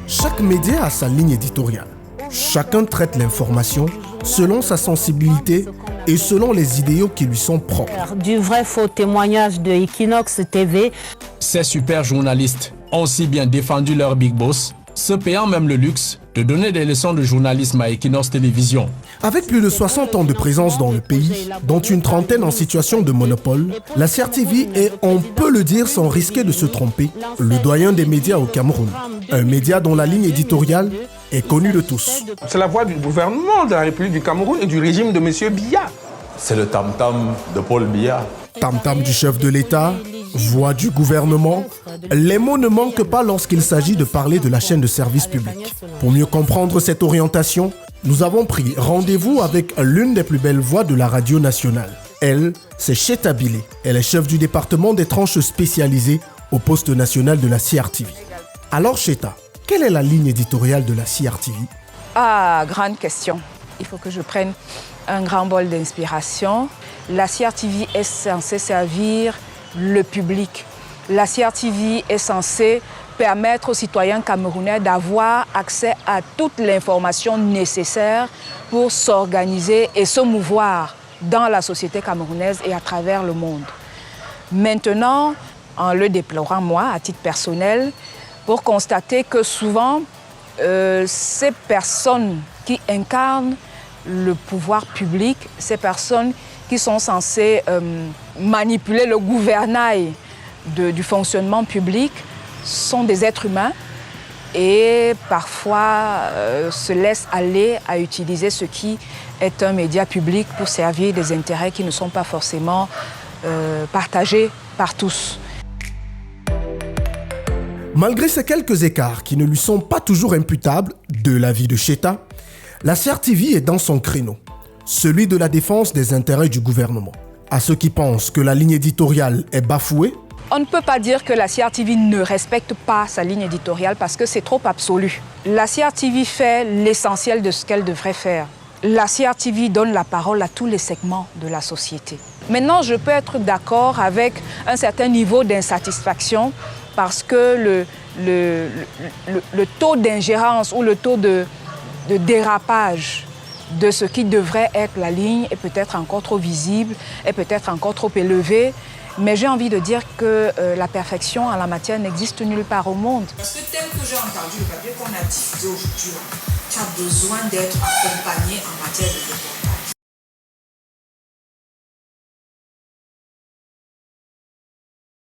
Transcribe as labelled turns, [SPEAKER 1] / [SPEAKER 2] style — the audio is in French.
[SPEAKER 1] Chaque média a sa ligne éditoriale. Chacun traite l'information selon sa sensibilité et selon les idéaux qui lui sont propres.
[SPEAKER 2] Du vrai faux témoignage de Equinox TV.
[SPEAKER 3] Ces super journalistes ont si bien défendu leur big boss, se payant même le luxe de donner des leçons de journalisme à Equinox Télévision.
[SPEAKER 1] Avec plus de 60 ans de présence dans le pays, dont une trentaine en situation de monopole, la CRTV est, on peut le dire sans risquer de se tromper, le doyen des médias au Cameroun. Un média dont la ligne éditoriale est connue de tous.
[SPEAKER 4] C'est la voix du gouvernement de la République du Cameroun et du régime de M. Biya.
[SPEAKER 5] C'est le tam-tam de Paul Biya.
[SPEAKER 1] Tam-tam du chef de l'État, voix du gouvernement, les mots ne manquent pas lorsqu'il s'agit de parler de la chaîne de service public. Pour mieux comprendre cette orientation, nous avons pris rendez-vous avec l'une des plus belles voix de la radio nationale. Elle, c'est Cheta Bilé. Elle est chef du département des tranches spécialisées au poste national de la CRTV. Alors Cheta, quelle est la ligne éditoriale de la CRTV?
[SPEAKER 6] Ah, grande question. Il faut que je prenne un grand bol d'inspiration. La CRTV est censée servir le public. La CRTV est censée permettre aux citoyens camerounais d'avoir accès à toute l'information nécessaire pour s'organiser et se mouvoir dans la société camerounaise et à travers le monde. Maintenant, en le déplorant moi, à titre personnel, pour constater que souvent, ces personnes qui incarnent le pouvoir public, ces personnes qui sont censées manipuler le gouvernail du fonctionnement public, sont des êtres humains et parfois se laissent aller à utiliser ce qui est un média public pour servir des intérêts qui ne sont pas forcément partagés par tous.
[SPEAKER 1] Malgré ces quelques écarts qui ne lui sont pas toujours imputables de l'avis de Cheta, la CRTV est dans son créneau, celui de la défense des intérêts du gouvernement. À ceux qui pensent que la ligne éditoriale est bafouée,
[SPEAKER 6] on ne peut pas dire que la CRTV ne respecte pas sa ligne éditoriale parce que c'est trop absolu. La CRTV fait l'essentiel de ce qu'elle devrait faire. La CRTV donne la parole à tous les segments de la société. Maintenant, je peux être d'accord avec un certain niveau d'insatisfaction parce que le taux d'ingérence ou le taux de dérapage de ce qui devrait être la ligne est peut-être encore trop visible, est peut-être encore trop élevé. Mais j'ai envie de dire que la perfection en la matière n'existe nulle part au monde.
[SPEAKER 7] Ce thème que j'ai entendu, le papier qu'on a diffusé aujourd'hui, tu as besoin d'être accompagné en matière de développement.